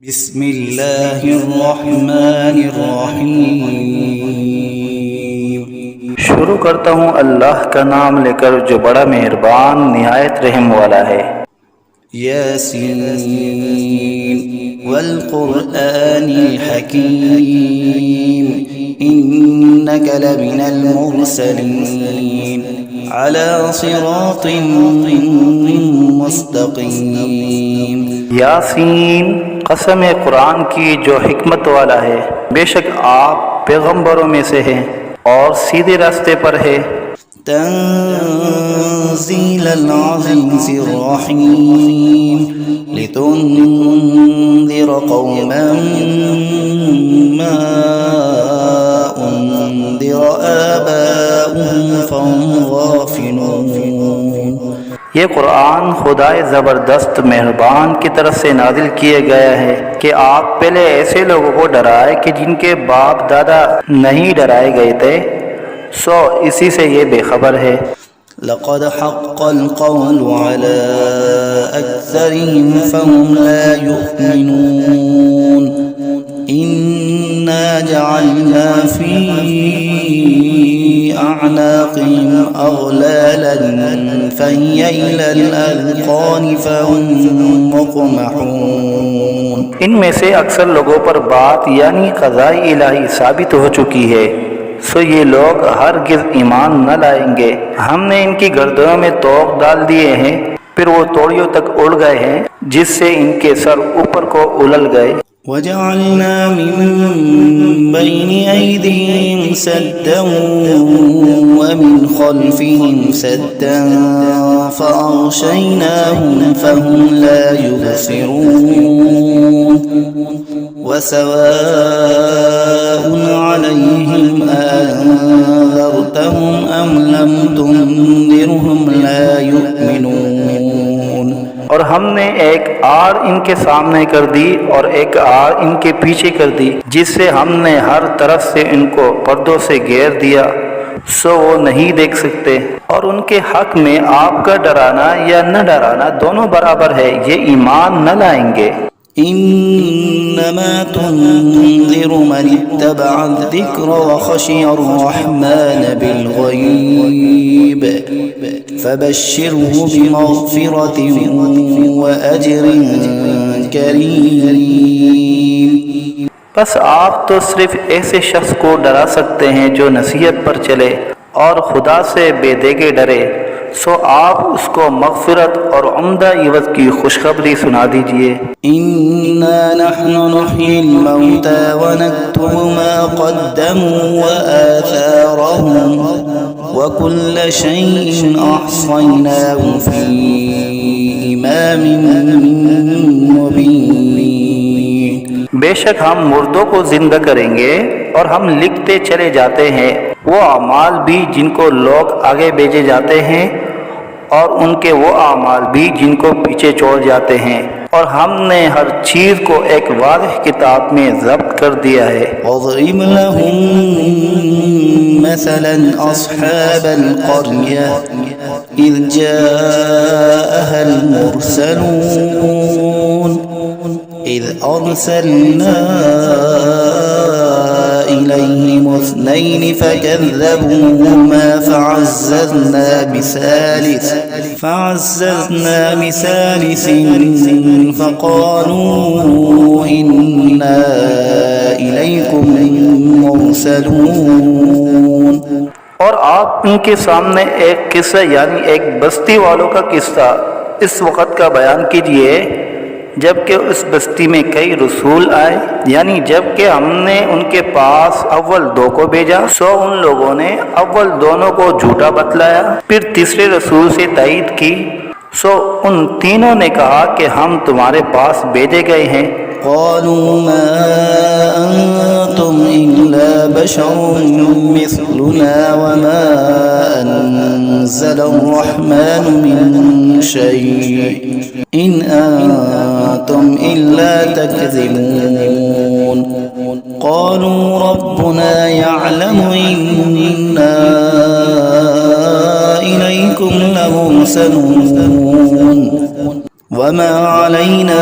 बिस्मिल्लाहिर्रहमानिर्रहीम। शुरू करता हूँ अल्लाह का नाम लेकर जो बड़ा मेहरबान निहायत रहम वाला है। यासीन वल क़ुरआनिल हकीम इन्नका लमिनल मुरसलीन अला सिरातिन मुस्तक़ीम। यासीन, कसम कुरान की जो हिकमत वाला है, बेशक आप पैगंबरों में से हैं और सीधे रास्ते पर है। तंज़ीलल अज़ीज़िर रहीम लितुन्ज़िर क़ौमन मा उन्ज़िर आबाउहुम फहुम गाफ़िलून। ये कुरान खुदाए ज़बरदस्त मेहरबान की तरफ से नाजिल किया गया है कि आप पहले ऐसे लोगों को डराए कि जिनके बाप दादा नहीं डराए गए थे, सो इसी से ये बेखबर है। लक़द हक़्क़ल क़ौलु अला अक्सरिहिम फ़हुम ला युमिनून। इन्ना जअलना फ़ी अअनाक़िहिम अग़लालन फ़हिय इलल अज़क़ानि फ़हुम मुक़महून। इनमें से अक्सर लोगों पर बात यानी क़ज़ाए इलाही साबित हो चुकी है, सो ये लोग हरगिज़ ईमान न लाएंगे। हमने इनकी गर्दनों में तोक डाल दिए हैं, फिर वो तोड़ियों तक उड़ गए हैं, जिससे इनके सर ऊपर को उलल गए। वजअलना मिन बैनि ऐदीहिम सद्दन व मिन खल्फिहिम सद्दन फ़अग़शयनाहुम फ़हुम ला युबसिरून। वसवाउन अलैहिम अअन्ज़रतहुम अम लम तुन्ज़िरहुम ला युमिनून। और हमने एक आड़ इनके सामने कर दी और एक आड़ इनके पीछे कर दी, जिससे हमने हर तरफ से इनको पर्दों से घेर दिया, सो वो नहीं देख सकते। और उनके हक में आपका डराना या न डराना दोनों बराबर है, ये ईमान न लाएंगे। इन्नमा तुन्ज़िरु मन इत्तबअ अज़्ज़िक्र व ख़शिय अर्रहमान बिलग़ैब फ़बश्शिरहु बिमग़फ़िरतिन व अज्रिन करीम। बस आप तो सिर्फ ऐसे शख्स को डरा सकते हैं जो नसीहत पर चले और खुदा से बेदेगे डरे, सो आप उसको मग़फ़िरत और उम्दा इवज़ की खुशखबरी सुना दीजिए। इन्ना नहनु नुह्यिल मौता व नक्तुबु मा क़द्दमू व आथारहुम व कुल्ल शैइन अहसयनाहु फ़ी इमामिन मुबीन। बेशक हम मुर्दों को जिंदा करेंगे और हम लिखते चले जाते हैं वो अमाल भी जिनको लोग आगे भेजे जाते हैं और उनके वो अमाल भी जिनको पीछे छोड़ जाते हैं, और हमने हर चीज़ को एक वाज़ेह किताब में ज़ब्त कर दिया है। वज़रिब लहुम मसलन अस्हाबल क़र्यह इज़ जाअहल मुरसलून इज़ अरसलना इलैहिम इस्नैन फ़कज़्ज़बूहुमा फ़अज़्ज़ज़ना बिसालिसिन फ़क़ालू इन्ना इलैकुम मुरसलून। और आप उनके सामने एक किस्सा यानी एक बस्ती वालों का किस्सा इस वक़्त का बयान कीजिए जबकि उस बस्ती में कई रसूल आए, यानी जबकि हमने उनके पास अव्वल दो को भेजा, सो उन लोगों ने अव्वल दोनों को झूठा बतलाया, फिर तीसरे रसूल से तायीद की, सो उन तीनों ने कहा कि हम तुम्हारे पास भेजे गए हैं। क़ालू मा अंतुम इल्ला बशरुम मिस्लुना व मा अनज़लर्रहमानु मिन शै इन अंतुम इल्ला तकज़िबून। क़ालू रब्बुना यअलमु इन्ना इलैकुम लमुरसलून वमा अलैना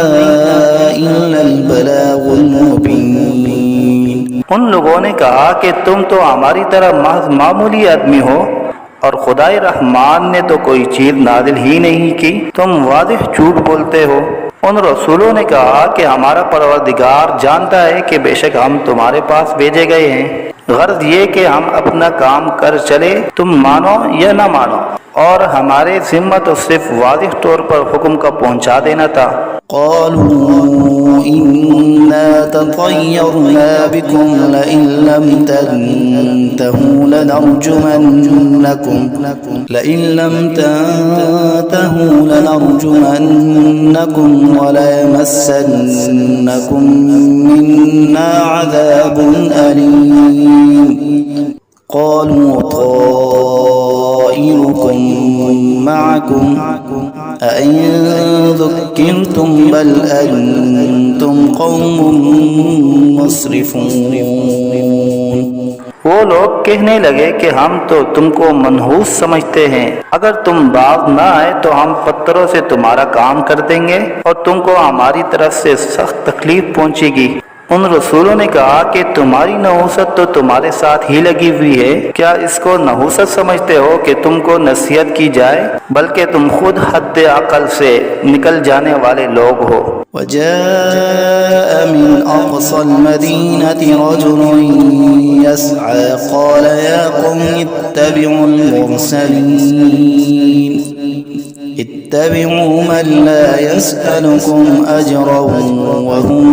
इल्लल البلاغ المبين उन लोगों ने कहा कि तुम तो हमारी तरह महज मामूली आदमी हो और खुदाई रहमान ने तो कोई चीज नाजिल ही नहीं की, तुम वाज़िह झूठ बोलते हो। उन रसूलों ने कहा कि हमारा परवरदिगार जानता है कि बेशक हम तुम्हारे पास भेजे गए हैं, गर्ज ये कि हम अपना काम कर चले, तुम मानो या न मानो, और हमारे जिम्मा तो सिर्फ वाज़िह तौर पर हुक्म का पहुंचा देना था। قالوا إنا تطيرنا بكم لئن لم تنتهوا لنرجمنكم وليمسنكم منا عذاب أليم قالوا طائركم معكم أئن ذكرتم بل أنتم قوم مسرفون। वो लोग कहने लगे कि हम तो तुमको मनहूस समझते हैं, अगर तुम बाज न आए तो हम पत्थरों से तुम्हारा काम कर देंगे और तुमको हमारी तरफ से सख्त तकलीफ पहुंचेगी। उन रसूलों ने कहा कि तुम्हारी नहूसत तो तुम्हारे साथ ही लगी हुई है, क्या इसको नहूसत समझते हो कि तुमको नसीहत की जाए, बल्कि तुम खुद हद अकल से निकल जाने वाले लोग हो। وجاء من أقصى المدينة رجل يسعى قال يا قوم اتبعوا المرسلين اتبعوا من لا يسألكم أجرا وهم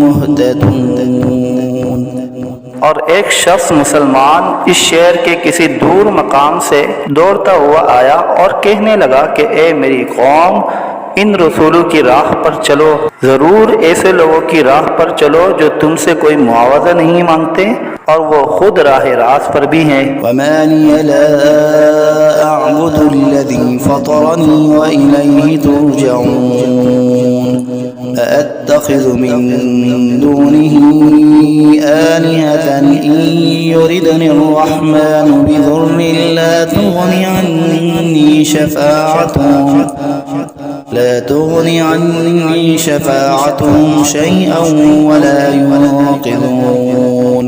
مهتدون। और एक शख्स मुसलमान इस शहर के किसी दूर मकाम से दौड़ता हुआ आया और कहने लगा कि ए मेरी कौम, इन रसूलों की राह पर चलो, जरूर ऐसे लोगों की राह पर चलो जो तुमसे कोई मुआवजा नहीं मांगते और वो खुद राह रास्त पर भी हैं। वमा लिय ला अअबुदु الذي فطرني وإليه ترجعون أأتخذ من دونه آلهة إن يردني الرحمن بضر لا تغني عني شفاعتهم شيئا ولا ينقذون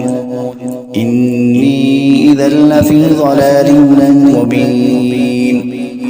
إني إذا لفي ضلال مبين।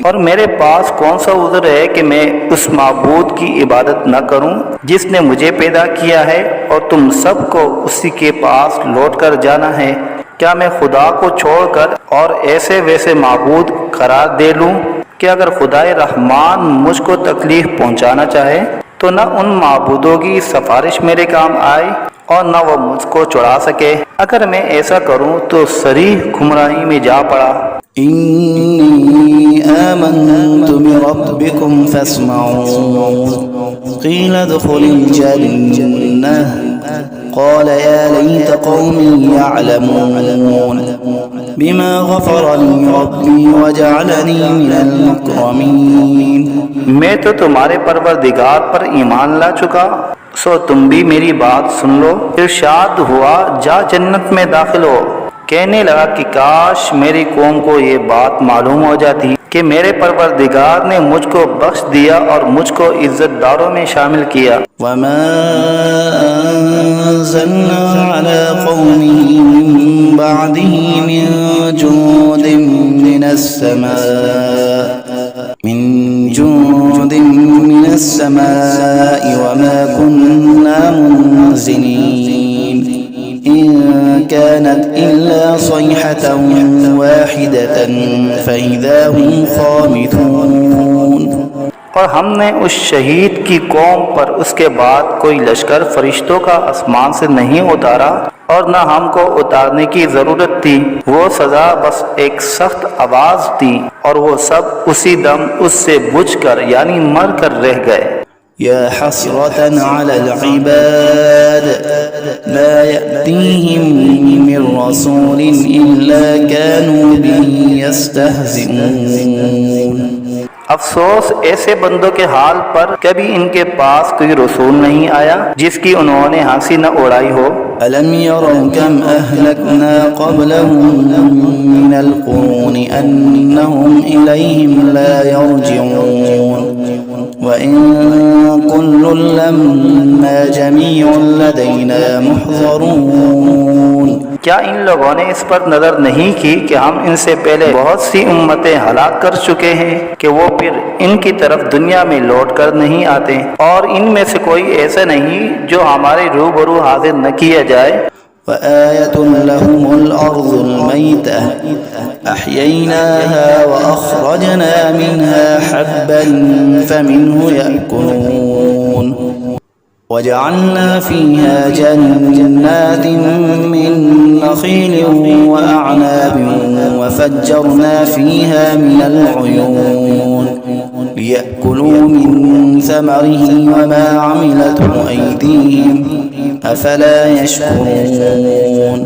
और मेरे पास कौन सा उज़्र है कि मैं उस माबूद की इबादत न करूं जिसने मुझे पैदा किया है और तुम सबको उसी के पास लौट कर जाना है। क्या मैं खुदा को छोड़कर और ऐसे वैसे माबूद करार दे लूं कि अगर खुदाए रहमान मुझको तकलीफ पहुंचाना चाहे तो न उन माबूदों की सिफारिश मेरे काम आए और न वो मुझको छुड़ा सके। अगर मैं ऐसा करूं तो सरीह गुमराही में जा पड़ा। إني آمنت بربكم فاسمعون قيل ادخل الجنة قال يا ليت قومي يعلمون بما غفر لي ربي وجعلني من المكرمين। मैं तो तुम्हारे परवरदिगार पर ईमान ला चुका, सो तुम भी मेरी बात सुन लो। इरशाद हुआ जा जन्नत में दाखिल हो। कहने लगा कि काश मेरी कौम को ये बात मालूम हो जाती कि मेरे परवरदिगार ने मुझको बख्श दिया और मुझको इज्जतदारों में शामिल किया। वमा अंज़लना अला क़ौमिही मिन बअदिही मिन जुंदिन मिनस समाई वमा कुन्ना मुनज़िलीन إن كانت إلا صيحة واحدة فإذا هم خامدون। और हमने उस शहीद की कौम पर उसके बाद कोई लश्कर फरिश्तों का आसमान से नहीं उतारा और न हमको उतारने की जरूरत थी। वो सजा बस एक सख्त आवाज थी और वो सब उसी दम उससे बुझकर यानी मर कर रह गए। या हसरतन अलल इबाद मा यअतीहिम मिन रसूलिन इल्ला कानू बिही यस्तहज़िऊन। अफसोस ऐसे बंदों के हाल पर, कभी इनके पास कोई रसूल नहीं आया जिसकी उन्होंने हंसी न उड़ाई हो। अलम यरौ कम अहलकना क़ब्लहुम मिनल क़ुरूनि अन्नहुम इलैहिम ला यरजिऊन وإن كل لما جميع لدينا محضرون। क्या इन लोगों ने इस पर नजर नहीं की कि हम इनसे पहले बहुत सी उम्मतें हलाक कर चुके हैं कि वो फिर इनकी तरफ दुनिया में लौट कर नहीं आते, और इनमें से कोई ऐसा नहीं जो हमारे रूबरू हाजिर न किया जाए। وآية لهم الأرض الميتة أحييناها وأخرجنا منها حبا فمنه يأكلون وجعلنا فيها جنات من نخيل وأعناب وفجرنا فيها من العيون ليأكلوا من ثمره وما عملته أيديهم أفلا يشكرون।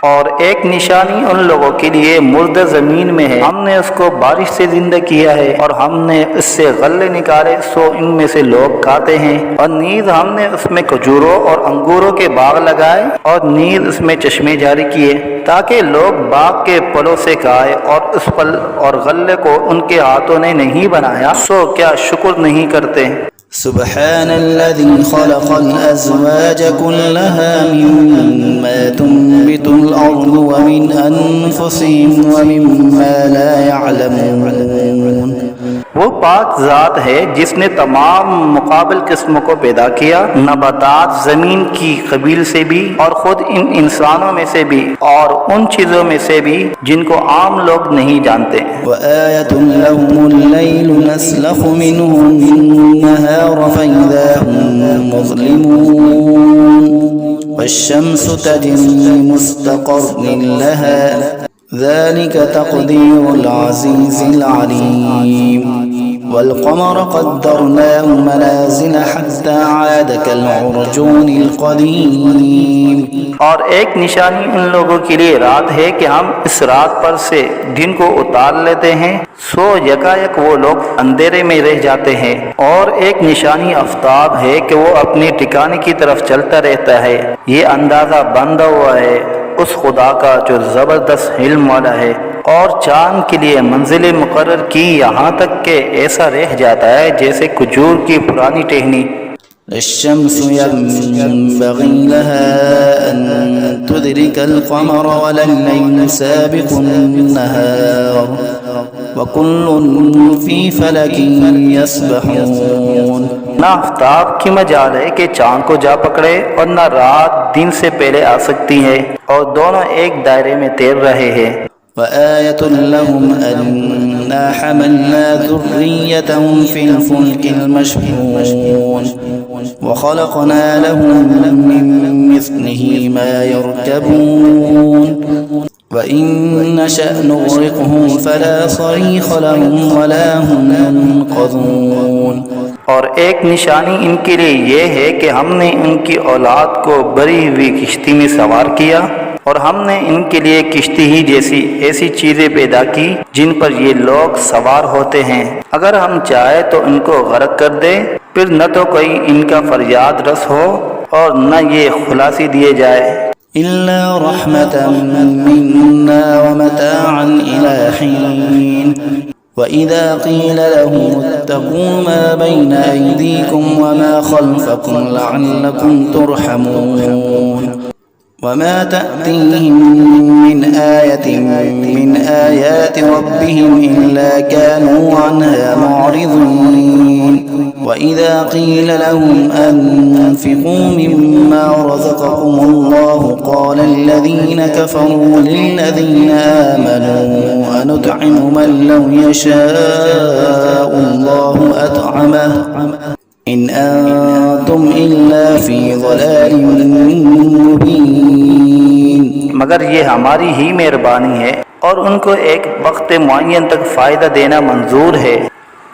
और एक निशानी उन लोगों के लिए मुर्दा जमीन में है, हमने उसको बारिश से जिंदा किया है और हमने उससे गल्ले निकाले सो इनमें से लोग खाते हैं, और नीज हमने उसमें खजूरों और अंगूरों के बाग लगाए और नीज उसमें चश्मे जारी किए ताकि लोग बाग के फलों से खाए, और उस फल और गल्ले को उनके हाथों ने नहीं बनाया सो क्या शुक्र नहीं करते। सुब्हानल्लज़ी खलक़ल अज़वाज कुल्लहा मिम्मा तुंबितुल अर्दु व मिन अनफुसिहिम व मिम्मा ला यअलमून। वो पाक ज़ात है जिसने तमाम मुकाबिल किस्मों को पैदा किया, नबातात ज़मीन की कबील से भी और ख़ुद इन इंसानों में से भी और उन चीज़ों में से भी जिनको आम लोग नहीं जानते। वआयतुन लहुमुल लैलु नस्लखु मिन्हु नहार फइज़ा हुम मुज़लिमून वश्शम्सु तजरी लिमुस्तक़र्रिन लहा ज़ालिका तक़दीरुल अज़ीज़िल अलीम वल्क़मर क़द्दरनाहु मनाज़िल हत्ता आद कल्उरजूनिल क़दीम। और एक निशानी उन लोगों के लिए रात है कि हम इस रात पर से दिन को उतार लेते हैं सो यकायक वो लोग अंधेरे में रह जाते हैं, और एक निशानी आफ्ताब है कि वो अपने ठिकाने की तरफ चलता रहता है। ये अंदाज़ा बंधा हुआ है उस खुदा का जो ज़बरदस्त इल्म वाला है, और चांद के लिए मंजिलें मुकर्रर की यहाँ तक के ऐसा रह जाता है जैसे खजूर की पुरानी टहनी। الشمس ينبغي لها أن تدرك القمر ولا الليل سابق النهار وكل في فلك يسبحون। ना आफ्ताब की मजाल है कि चांद को जा पकड़े और न रात दिन से पहले आ सकती है, और दोनों एक दायरे में तैर रहे हैं। وآية لهم أنا حملنا ذريتهم في الفلك المشحون وخلقنا لهم من مثله ما يركبون وإن نشأ نغرقهم فلا صريخ لهم ولا هم ينقذون। और एक निशानी इनके लिए ये है कि हमने इनकी औलाद को भरी हुई किश्ती में सवार किया, और हमने इनके लिए किश्ती ही जैसी ऐसी चीजें पैदा की जिन पर ये लोग सवार होते हैं। अगर हम चाहे तो इनको गर्क कर दे, फिर न तो कोई इनका फरियाद रस हो और न ये खुलासी दिए जाए। इल्ला रहमतन मिन्ना व मताअन इला हीन وإذا قيل لهم اتقوا ما بين أيديكم وما خلفكم لعلكم ترحمون وما تأتيهم من آية من آيات ربهم إلا كانوا عنها معرضين وإذا قيل لهم أنفقوا مما رزقكم الله قال الذين كفروا للذين آمنوا أنطعم من لو يشاء الله أطعمه إن أنتم إلا في ضلال मुबीन। मगर ये हमारी ही मेहरबानी है और उनको एक वक्त मुअय्यन तक फ़ायदा देना मंजूर है।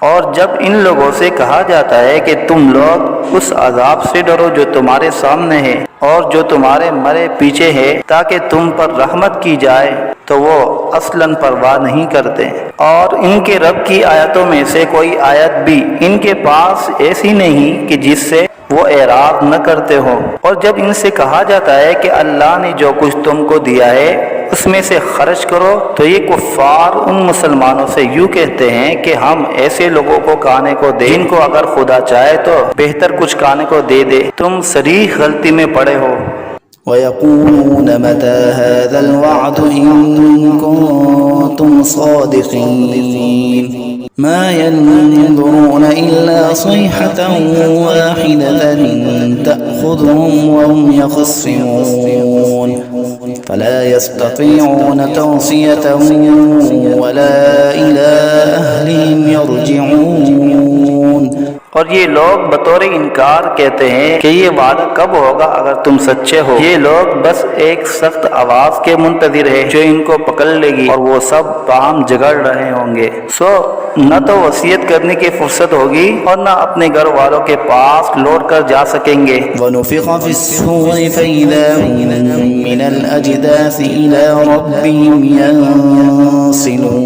और जब इन लोगों से कहा जाता है कि तुम लोग उस अजाब से डरो जो तुम्हारे सामने है और जो तुम्हारे मरे पीछे है ताकि तुम पर रहमत की जाए, तो वो असलन परवाह नहीं करते। और इनके रब की आयतों में से कोई आयत भी इनके पास ऐसी नहीं कि जिससे वो एराद न करते हो। और जब इनसे कहा जाता है कि अल्लाह ने जो कुछ तुमको दिया है उसमें से खर्च करो, तो ये कुफ्फार उन मुसलमानों से यूँ कहते हैं कि हम ऐसे लोगों को खाने को दें जिनको अगर खुदा चाहे तो बेहतर कुछ खाने को दे दे। तुम सरीह गलती में पड़े हो। ويقولون متى هذا الوعد إن كنتم صادقين ما ينظرون إلا صيحة واحدة تأخذهم وهم يخصمون فلا يستطيعون توصية ولا إلى أهلهم يرجعون। और ये लोग बतौर इनकार कहते हैं कि ये वादा कब होगा अगर तुम सच्चे हो। ये लोग बस एक सख्त आवाज के मुंतजिर है जो इनको पकड़ लेगी और वो सब बाहम झगड़ रहे होंगे। सो न तो वसीयत करने की फुर्सत होगी और न अपने घर वालों के पास लौट कर जा सकेंगे। वनुफ़िख़ फ़िस्सूरि फ़इज़ा हुम मिनल अजदासी इला रब्बिहिम यंसिलून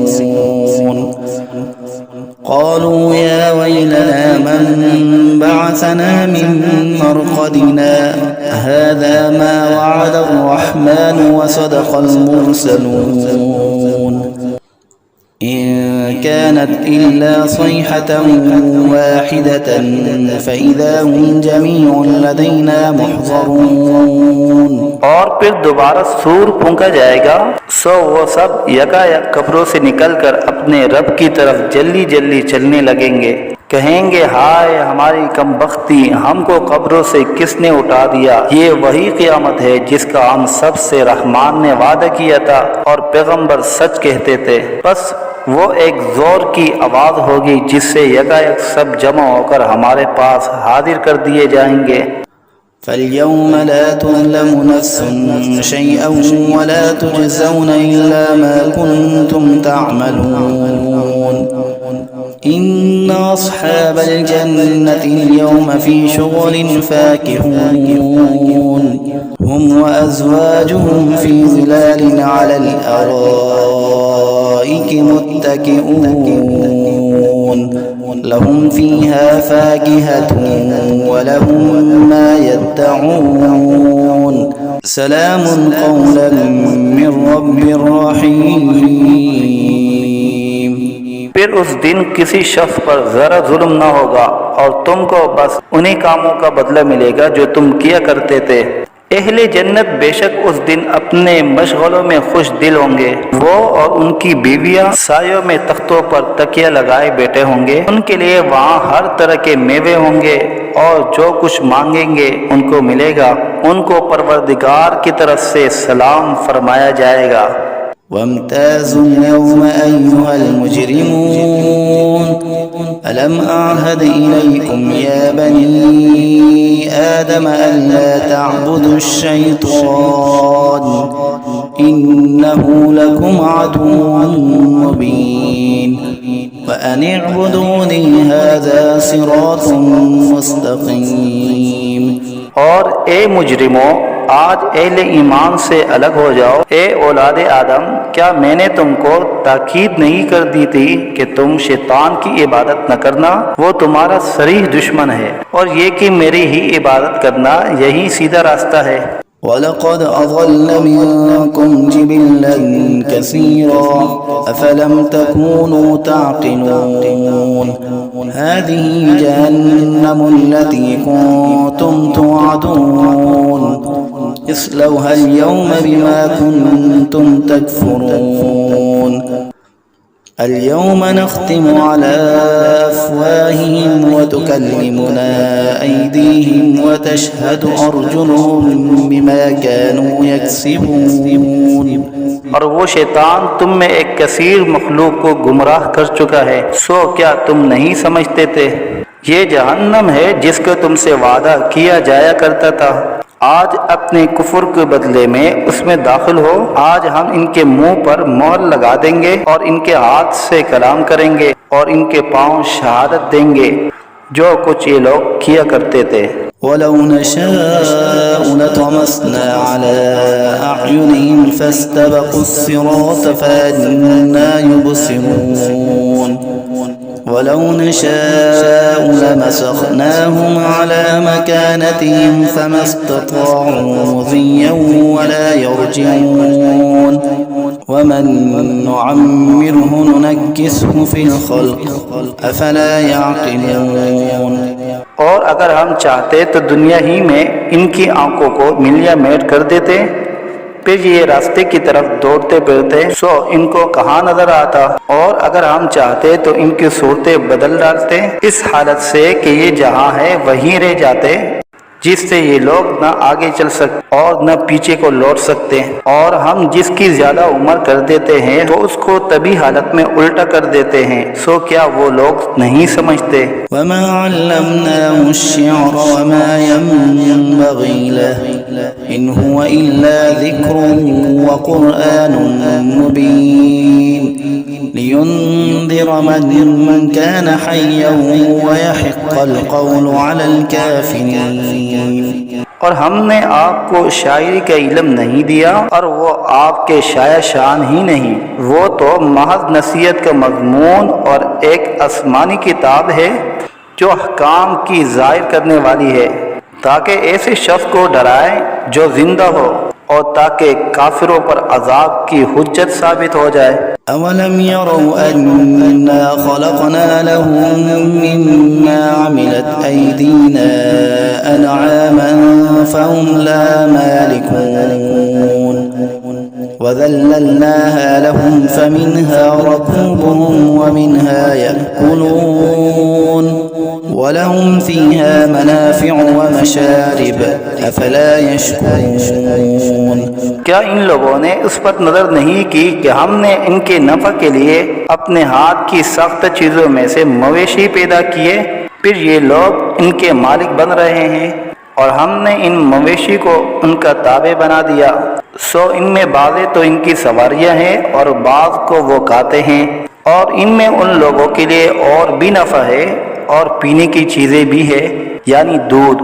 क़ालू या वैलना मन बअसना मिन मरक़दिना हाज़ा मा वअद अर्रहमान व सदक़ल मुरसलून إن كانت إلا صيحة واحدة فإذا هم جميع لدينا محضرون। और फिर दोबारा सूर फूंका जाएगा, सो वो सब यकायक कब्रों से निकलकर अपने रब की तरफ जल्दी जल्दी चलने लगेंगे। कहेंगे हाय हमारी कमबख्ती, हमको कब्रों से किसने उठा दिया। ये वही क़यामत है जिसका हम सब से रहमान ने वादा किया था और पैगंबर सच कहते थे। बस वो एक जोर की आवाज़ होगी जिससे यकायक सब जमा होकर हमारे पास हाजिर कर दिए जाएंगे। فاليوم لا تظلم نفس شيئا ولا تجزون إلا ما كنتم تعملون إن أصحاب الجنة اليوم في شغل فاكهون هم وأزواجهم في ظلال على الأرائك متكئون لهم فيها فاكهة ولهم ما يدعون سلام قولا من رب رحيم। फिर उस दिन किसी शख्स पर जरा जुल्म न होगा और तुमको बस उन्हीं कामों का बदला मिलेगा जो तुम किया करते थे। अहले जन्नत बेशक उस दिन अपने मशगलों में खुश दिल होंगे। वो और उनकी बीवियां सायों में तख्तों पर तकिया लगाए बैठे होंगे। उनके लिए वहाँ हर तरह के मेवे होंगे और जो कुछ मांगेंगे उनको मिलेगा। उनको परवरदिगार की तरफ से सलाम फरमाया जाएगा। वम्ताज़ुल यौम अय्युहल मुजरिमून अलम अअहद इलैकुम या बनी आदम अल्ला तअबुदुश शैतान इन्नहु लकुम अदुव्वुन मुबीन व अन इअबुदूनी हाज़ा सिरातुम मुस्तक़ीम। और ए मुजरिमों, आज अहले ईमान से अलग हो जाओ। ए औलाद आदम, क्या मैंने तुमको ताकीद नहीं कर दी थी कि तुम शैतान की इबादत न करना? वो तुम्हारा सरीह दुश्मन है और ये कि मेरी ही इबादत करना यही सीधा रास्ता है। वलक़द अज़ल्ल मिनकुम जिबिल्लन कसीरा अफ़लम तकूनू ताक़िलून हाज़िही जहन्नमुल्लती कुन्तुम तुअदून इस्लौहा अल-यौम बिमा कुन्तुम तकफ़ुरून اليوم نختم على أفواههم وتكلمنا أيديهم وتشهد أرجلهم بما كانوا يكسبون। और वो शैतान तुम में एक कसीर मखलूक को गुमराह कर चुका है। सो क्या तुम नहीं समझते थे? ये जहन्नम है जिसका तुमसे वादा किया जाया करता था। आज अपने कुफर के बदले में उसमें दाखिल हो। आज हम इनके मुंह पर मोहर लगा देंगे और इनके हाथ से कलाम करेंगे और इनके पांव शहादत देंगे जो कुछ ये लोग किया करते थे। वलौ नशाअ लतमस्ना अला अअयुनिहिम फस्तबक़ुस सिरात फअन्ना युबसिरून ولو نشاء لمسخناهم على مكانتهم فما استطاعوا مضيا ولا يرجعون ومن نعمره ننكسه في الخلق أفلا يعقلون। और अगर हम चाहते तो दुनिया ही में इनकी आंखों को मिलिया मेट कर देते, फिर ये रास्ते की तरफ दौड़ते फिरते सो इनको कहाँ नजर आता। और अगर हम चाहते तो इनकी सूरतें बदल डालते इस हालत से कि ये जहाँ है वहीं रह जाते, जिससे ये लोग न आगे चल सकते और न पीछे को लौट सकते। और हम जिसकी ज्यादा उम्र कर देते हैं तो उसको तभी हालत में उल्टा कर देते हैं। सो क्या वो लोग नहीं समझते। वमा अल्लमनाहु अश्शिअर वमा यंबगी लहु इन हुवा इल्ला ज़िक्रुन व क़ुरआनुन मुबीन लियुन्ज़िर मन कान हय्यन व यहिक़्क़ल क़ौलु अलल काफ़िरीन। और हमने आपको शायरी का इल्म नहीं दिया और वो आपके शाया शान ही नहीं, वो तो महज नसीहत का मज़मून और एक आसमानी किताब है जो अहकाम की ज़ाहिर करने वाली है, ताकि ऐसे शख्स को डराए जो जिंदा हो और ताकि काफिरों पर अजाब की हुज्जत साबित हो जाए। अवलम यरौ अन्ना खलक़ना लहुम मिम्मा अमिलत ऐदीना अनआमन फहुम ला मालिकून वज़ल्लल्नाहा लहुम फमिन्हा रकूबुहुम वमिन्हा यअकुलून वलहुम फ़ीहा मनाफ़िअु वमशारिब अफ़ला यशकुरून। क्या इन लोगों ने उस पर नजर नहीं की कि हमने इनके नफ़ा के लिए अपने हाथ की सख्त चीज़ों में से मवेशी पैदा किए, फिर ये लोग इनके मालिक बन रहे हैं और हमने इन मवेशी को उनका ताबे बना दिया। सो इनमें बाज़े तो इनकी सवारियां हैं और बाज़ को वो खाते हैं, और इनमें उन लोगों के लिए और भी नफ़ा है और पीने की चीज़ें भी है यानी दूध।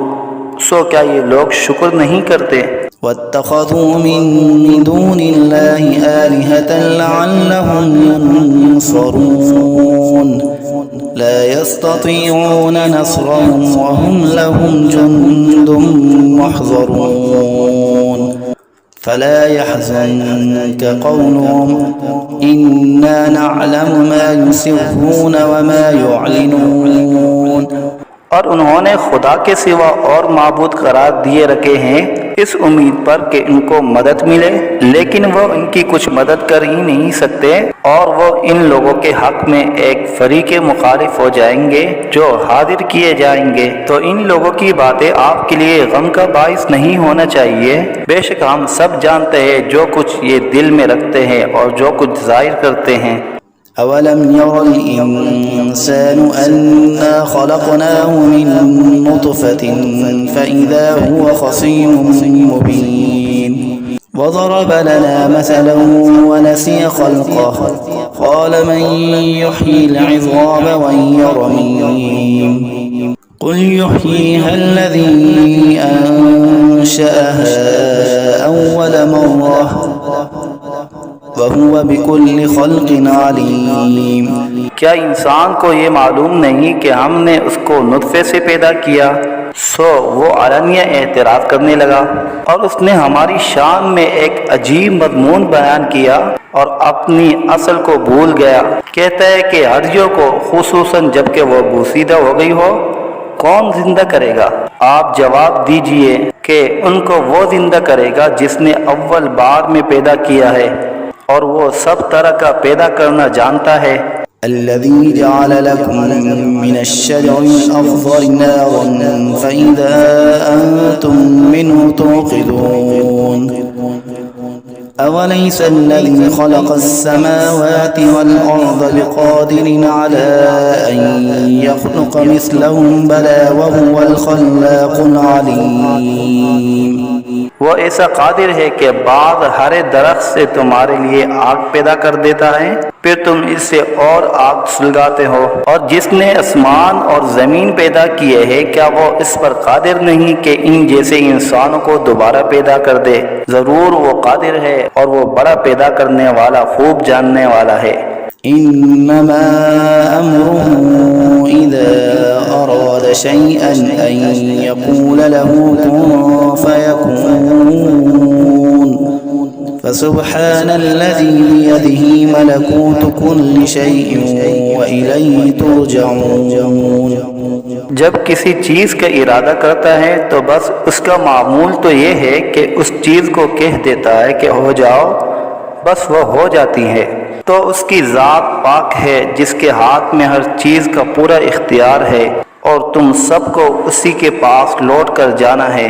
सो क्या ये लोग शुक्र नहीं करते। वत्तख़ज़ू मिन दूनिल्लाहि आलिहतन लअल्लहुम युनसरून ला यस्ततीऊन नस्रहुम वहुम लहुम जुन्दुम मुहज़रून फला यहज़ुनक क़ौलुहुम इन्ना नअलमु मा युसिर्रून वमा युअलिनून। और उन्होंने खुदा के सिवा और माबूद करार दिए रखे हैं इस उम्मीद पर कि इनको मदद मिले, लेकिन वो इनकी कुछ मदद कर ही नहीं सकते और वो इन लोगों के हक में एक फरीक मुखालिफ हो जाएंगे जो हाजिर किए जाएंगे। तो इन लोगों की बातें आपके लिए गम का बाइस नहीं होना चाहिए। बेशक हम सब जानते हैं जो कुछ ये दिल में रखते हैं और जो कुछ जाहिर करते हैं। अवलम यरल इंसानु अन्ना खलक़नाहु मिन नुतफ़तिन फ़इज़ा हुवा ख़सीमुम मुबीन वज़रब लना मसलन वनसिय ख़ल्क़हु क़ाल मन युह्यिल इज़ाम वहिय रमीम क़ुल युह्यीहा अल्लज़ी अंशअहा अव्वल मर्रह वहुव बिकुल्लि ख़ल्क़िन अलीम। क्या इंसान को ये मालूम नहीं कि हमने उसको नुत्फ़े से पैदा किया। सो वो अलनिया एतराफ़ करने लगा और उसने हमारी शान में एक अजीब मज़मून बयान किया और अपनी असल को भूल गया। कहता है कि हड्डियों को खुसूसन जबकि वो बोसीदा हो गई हो कौन जिंदा करेगा। आप जवाब दीजिए कि उनको वो जिंदा करेगा जिसने अव्वल बार में पैदा किया है और वो सब तरह का पैदा करना जानता है। अल्लज़ी जअल लकुम मिनश्शजरिल अख़ज़रि नारन फ़इज़ा अंतुम मिन्हु तूक़िदून अवलैसा अल्लज़ी ख़लक़स-समावाति वल-अर्ज़ बिक़ादिरिन अला अन यख़्लुक़ मिस्लहुम बला वहुवल ख़ल्लाक़ुल अलीम। वो ऐसा कादिर है कि बाद हरे दरख्त से तुम्हारे लिए आग पैदा कर देता है, फिर तुम इससे और आग सुलगाते हो। और जिसने आसमान और ज़मीन पैदा किए हैं क्या वो इस पर कादिर नहीं कि इन जैसे इंसानों को दोबारा पैदा कर दे। ज़रूर वो कादिर है और वो बड़ा पैदा करने वाला खूब जानने वाला है। إنما أمره إذا أراد شيئا أن يقول له كن فيكون فسبحان الذي بيده ملكوت كل شيء وإليه ترجعون। जब किसी चीज़ का इरादा करता है तो बस उसका मामूल तो ये है कि उस चीज़ को कह देता है कि हो जाओ, बस वह हो जाती है। तो उसकी ज़ात पाक है जिसके हाथ में हर चीज़ का पूरा इख्तियार है और तुम सबको उसी के पास लौट कर जाना है।